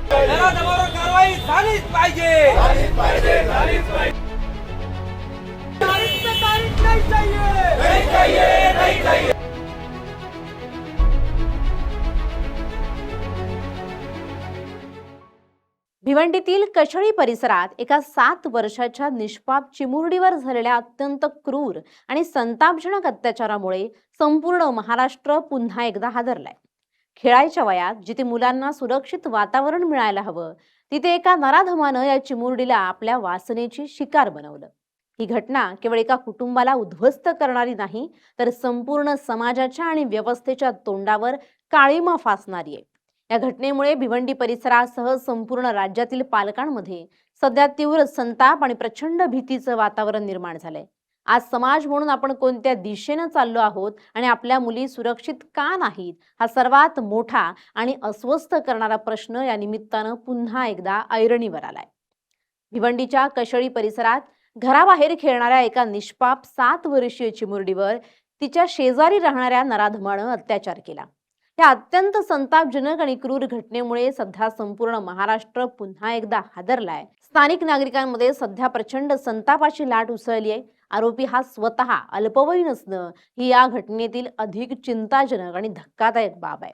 नराधमावर कारवाई झालीच पाहिजे. नहीं चाहिए, नहीं चाहिए. भिवंडीतील कशळी परिसरात एका 7 वर्षाच्या निष्पाप चिमुरडीवर झालेल्या अत्यंत क्रूर आणि संतापजनक अत्याचारामुळे संपूर्ण महाराष्ट्र पुन्हा एकदा हादरलाय. खेळायच्या वयात जिथे मुलांना सुरक्षित वातावरण मिळायला हवं, तिथे एका नराधमानं या चिमुरडीला आपल्या वासनेची शिकार बनवलं. ही घटना केवळ एका कुटुंबाला उद्ध्वस्त करणारी नाही, तर संपूर्ण समाजाच्या आणि व्यवस्थेच्या तोंडावर काळीमा फासणारी आहे. या घटनेमुळे भिवंडी परिसरासह संपूर्ण राज्यातील पालकांमध्ये सध्या तीव्र संताप आणि प्रचंड भीतीचं वातावरण निर्माण झालंय. आज समाज म्हणून आपण कोणत्या दिशेने चाललो आहोत आणि आपल्या मुली सुरक्षित का नाहीत, हा सर्वात मोठा आणि अस्वस्थ करणारा प्रश्न या निमित्तानं पुन्हा एकदा ऐरणीवर आलाय. भिवंडीच्या कशळी परिसरात घराबाहेर खेळणाऱ्या एका निष्पाप 7 वर्षीय चिमुरडीवर तिच्या शेजारी राहणाऱ्या नराधमानं अत्याचार केला. या अत्यंत संतापजनक आणि क्रूर घटनेमुळे सध्या संपूर्ण महाराष्ट्र पुन्हा एकदा हादरलाय. स्थानिक नागरिकांमध्ये सध्या प्रचंड संतापाची लाट उसळली आहे. आरोपी हा स्वतः अल्पवयीन असणं ही या घटनेतील अधिक चिंताजनक आणि धक्कादायक बाब आहे.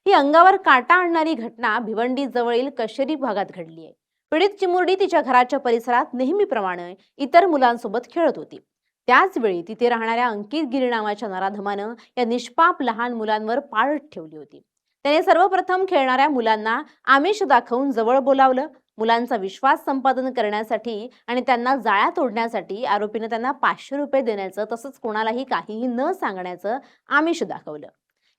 ही अंगावर काटा आणणारी घटना भिवंडी जवळील कशेरी भागात घडली आहे. पीडित चिमुरडी तिच्या घराच्या परिसरात नेहमीप्रमाणे इतर मुलांसोबत खेळत होती. त्याच वेळी तिथे राहणाऱ्या अंकित गिरी नावाच्या नराधमानं या निष्पाप लहान मुलांवर पाळत ठेवली होती. त्याने सर्वप्रथम खेळणाऱ्या मुलांना आमिष दाखवून जवळ बोलावलं. मुलांचा विश्वास संपादन करण्यासाठी आणि त्यांना जाळ्यात ओढण्यासाठी आरोपीने त्यांना 500 रुपये देण्याचं तसंच कोणालाही काहीही न सांगण्याचं आमिष दाखवलं.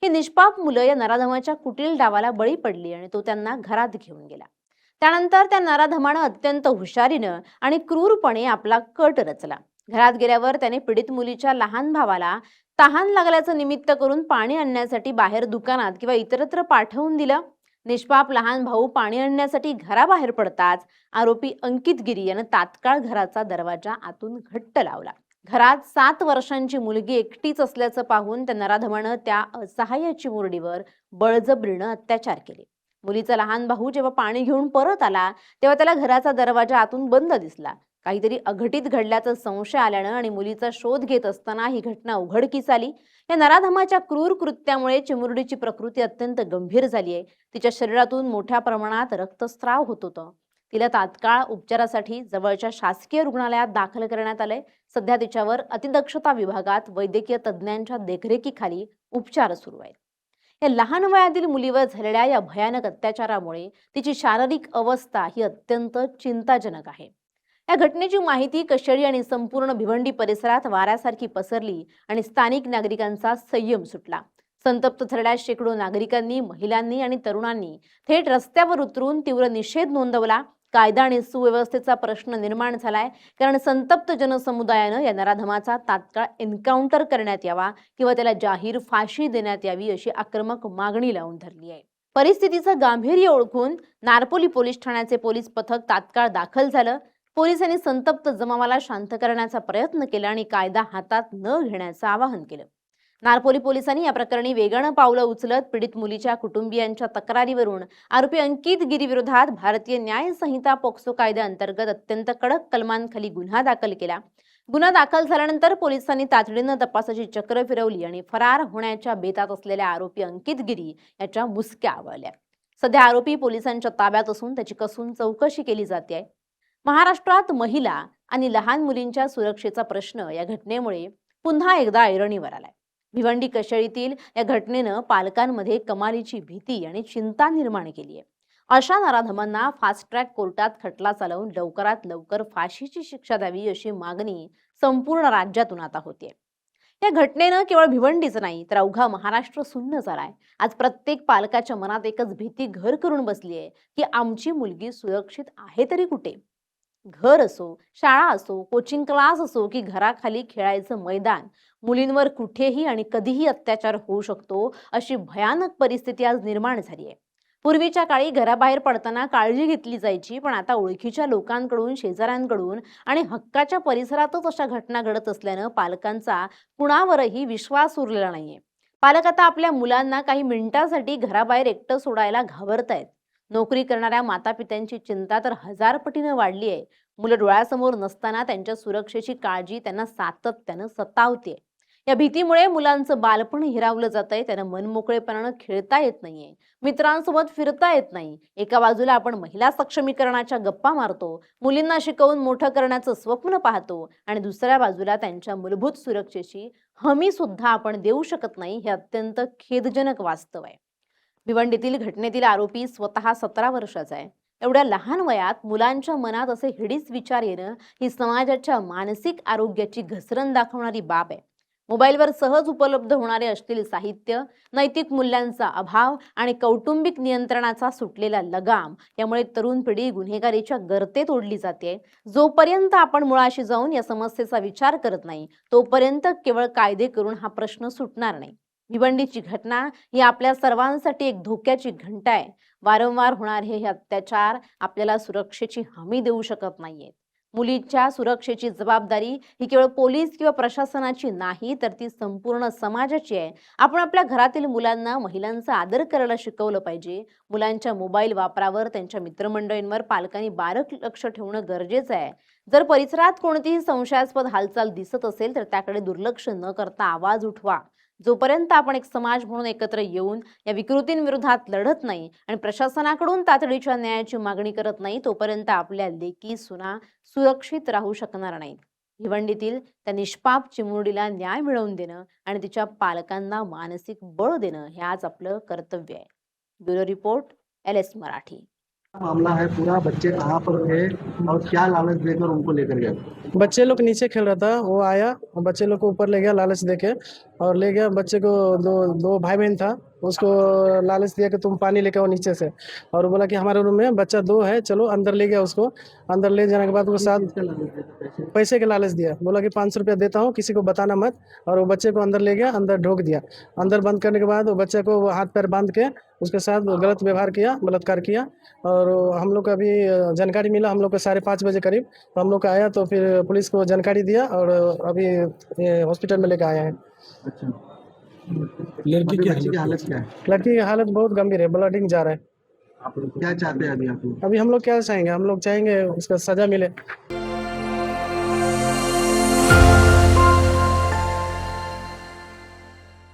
ही निष्पाप मुलं या नराधमाच्या कुटील डावाला बळी पडली आणि तो त्यांना घरात घेऊन गेला. त्यानंतर त्या नराधमानं अत्यंत हुशारीनं आणि क्रूरपणे आपला कट रचला. घरात गेल्यावर त्याने पीडित मुलीच्या लहान भावाला तहान लागल्याचं निमित्त करून पाणी आणण्यासाठी बाहेर दुकानात किंवा इतरत्र पाठवून दिलं. निष्पाप लहान भाऊ पाणी आणण्यासाठी घराबाहेर पडताच आरोपी अंकित गिरी यानं तात्काळ घराचा दरवाजा आतून घट्ट लावला. घरात 7 वर्षांची मुलगी एकटीच असल्याचं पाहून त्या नराधमानं त्या असहाय्य चिमुरडीवर बळजबरीनं अत्याचार केले. मुलीचा लहान भाऊ जेव्हा पाणी घेऊन परत आला तेव्हा त्याला घराचा दरवाजा आतून बंद दिसला. काहीतरी अघटित घडल्याचा संशय आल्यानं आणि मुलीचा शोध घेत असताना ही घटना उघडकीस आली. या नराधमाच्या क्रूर कृत्यामुळे चिमुरडीची प्रकृती अत्यंत गंभीर झाली आहे. तिच्या शरीरातून मोठ्या प्रमाणात रक्तस्राव होत होतं. तिला तात्काळ उपचारासाठी जवळच्या शासकीय रुग्णालयात दाखल करण्यात आलंय. सध्या तिच्यावर अतिदक्षता विभागात वैद्यकीय तज्ज्ञांच्या देखरेखीखाली उपचार सुरू आहेत. या लहान वयातील मुलीवर झालेल्या या भयानक अत्याचारामुळे तिची शारीरिक अवस्था ही अत्यंत चिंताजनक आहे. या घटनेची माहिती कशेरी आणि संपूर्ण भिवंडी परिसरात वाऱ्यासारखी पसरली आणि स्थानिक नागरिकांचा संयम सुटला. संतप्त झालेल्या शेकडो नागरिकांनी, महिलांनी आणि तरुणांनी थेट रस्त्यावर उतरून तीव्र निषेध नोंदवला. कायदा आणि सुव्यवस्थेचा प्रश्न निर्माण झालाय, कारण संतप्त जनसमुदायानं या नराधमाचा तात्काळ एन्काउंटर करण्यात यावा किंवा त्याला जाहीर फाशी देण्यात यावी अशी आक्रमक मागणी लावून धरली आहे. परिस्थितीचं गांभीर्य ओळखून नारपोली पोलीस ठाण्याचे पोलीस पथक तात्काळ दाखल झालं. पोलिसांनी संतप्त जमावाला शांत करण्याचा प्रयत्न केला आणि कायदा हातात न घेण्याचं आवाहन केलं. नारपोली पोलिसांनी या प्रकरणी वेगानं पावलं उचलत पीडित मुलीच्या कुटुंबियांच्या तक्रारीवरून आरोपी अंकित गिरी विरोधात भारतीय न्याय संहिता पोक्सो कायद्याअंतर्गत अत्यंत कडक कलमांखाली गुन्हा दाखल केला. गुन्हा दाखल झाल्यानंतर पोलिसांनी तातडीनं तपासाची चक्र फिरवली आणि फरार होण्याच्या बेतात असलेल्या आरोपी अंकित गिरी याच्या मुसक्या आवळल्या. सध्या आरोपी पोलिसांच्या ताब्यात असून त्याची कसून चौकशी केली जाते. महाराष्ट्रात महिला आणि लहान मुलींच्या सुरक्षेचा प्रश्न या घटनेमुळे पुन्हा एकदा ऐरणीवर आलाय. भिवंडी कशेळीतील या घटनेनं पालकांमध्ये कमालीची भीती आणि चिंता निर्माण केली आहे. अशा नराधमांना फास्ट ट्रॅक कोर्टात खटला चालवून लवकरात लवकर फाशीची शिक्षा द्यावी अशी मागणी संपूर्ण राज्यातून आता होते. या घटनेनं केवळ भिवंडीच नाही तर अवघा महाराष्ट्र सुन्न झालाय. आज प्रत्येक पालकाच्या मनात एकच भीती घर करून बसली आहे की आमची मुलगी सुरक्षित आहे तरी कुठे. घर असो, शाळा असो, कोचिंग क्लास असो की घराखाली खेळायचं मैदान, मुलींवर कुठेही आणि कधीही अत्याचार होऊ शकतो अशी भयानक परिस्थिती आज निर्माण झाली आहे. पूर्वीच्या काळी घराबाहेर पडताना काळजी घेतली जायची, पण आता ओळखीच्या लोकांकडून, शेजाऱ्यांकडून आणि हक्काच्या परिसरातच अशा घटना घडत असल्यानं पालकांचा कुणावरही विश्वास उरलेला नाहीये. पालक आता आपल्या मुलांना काही मिनिटांसाठी घराबाहेर एकटं सोडायला घाबरतायत. नोकरी करणाऱ्या मातापित्यांची चिंता तर हजारपटीनं वाढली आहे. मुलं डोळ्यासमोर नसताना त्यांच्या सुरक्षेची काळजी त्यांना सातत्यानं सतावते. या भीतीमुळे मुलांचं बालपण हिरावलं जातंय. त्यांना मनमोकळेपणानं खेळता येत नाहीये, मित्रांसोबत फिरता येत नाही. एका बाजूला आपण महिला सक्षमीकरणाच्या गप्पा मारतो, मुलींना शिकवून मोठं करण्याचं स्वप्न पाहतो, आणि दुसऱ्या बाजूला त्यांच्या मूलभूत सुरक्षेची हमी सुद्धा आपण देऊ शकत नाही. हे अत्यंत खेदजनक वास्तव आहे. भिवंडीतील घटनेतील आरोपी स्वतः 17 वर्षाचा आहे. एवढ्या लहान वयात मुलांच्या मनात असे हिडीस विचार येणं ही समाजाच्या मानसिक आरोग्याची घसरण दाखवणारी बाब आहे. मोबाईलवर सहज उपलब्ध होणारे अश्लील साहित्य, नैतिक मूल्यांचा अभाव आणि कौटुंबिक नियंत्रणाचा सुटलेला लगाम यामुळे तरुण पिढी गुन्हेगारीच्या गर्तेत ओढली जाते. जोपर्यंत आपण मुळाशी जाऊन या समस्येचा विचार करत नाही, तोपर्यंत केवळ कायदे करून हा प्रश्न सुटणार नाही. भिवंडीची घटना ही आपल्या सर्वांसाठी एक धोक्याची घंटा आहे. वारंवार होणारे हे अत्याचार आपल्याला सुरक्षेची हमी देऊ शकत नाहीयेत. मुलीच्या सुरक्षेची जबाबदारी ही केवळ पोलीस किंवा प्रशासनाची नाही, तर ती संपूर्ण समाजाची आहे. आपण आपल्या घरातील मुलांना महिलांचा आदर करायला शिकवलं पाहिजे. मुलांच्या मोबाईल वापरावर, त्यांच्या मित्रमंडळींवर पालकांनी बारक लक्ष ठेवणं गरजेचं आहे. जर परिसरात कोणतीही संशयास्पद हालचाल दिसत असेल तर त्याकडे दुर्लक्ष न करता आवाज उठवा. जोपर्यंत आपण एक समाज म्हणून एकत्र येऊन या विकृतींविरोधात लढत नाही आणि प्रशासनाकडून तातडीच्या न्यायाची मागणी करत नाही, तोपर्यंत आपल्या लेकी सुना सुरक्षित राहू शकणार नाहीत. भिवंडीतील त्या निष्पाप चिमुरडीला न्याय मिळवून देणं आणि तिच्या पालकांना मानसिक बळ देणं हे आज आपलं कर्तव्य आहे. Bureau report, LS Marathi. मामला है पूरा, बच्चे कहाँ पर थे और क्या लालच देकर उनको लेकर गया? बच्चे लोग नीचे खेल रहा था, वो आया और बच्चे लोग को ऊपर ले गया लालच देके, और ले गया बच्चे को। दो भाई बहन था, उसको लालच दिया कि तुम पानी लेके आओ नीचे से, और वो बोला कि हमारे रूम में बच्चा 2 है, चलो अंदर ले गया उसको। अंदर ले जाने के बाद वो साथ किसका लालच देकर पैसे के लालच दिया, बोला कि 500 रुपया देता हूँ, किसी को बताना मत। और वो बच्चे को अंदर ले गया, अंदर ढोक दिया। अंदर बंद करने के बाद वो बच्चे को हाथ पैर बांध के उसके साथ गलत व्यवहार किया, बलात्कार किया। और हम लोग को अभी जानकारी मिला, हम लोग को 5:30 बजे करीब, तो हम लोग का आया तो फिर पुलिस को जानकारी दिया और अभी हॉस्पिटल में लेकर आए हैं। अच्छा, लड़की की बच्ची की हालत क्या है? लड़की की हालत बहुत गंभीर है, ब्लडिंग जा रहा है। आप लोग क्या चाहते हैं अभी आप लोग? अभी हम लोग क्या चाहेंगे, हम लोग चाहेंगे उसका सजा मिले।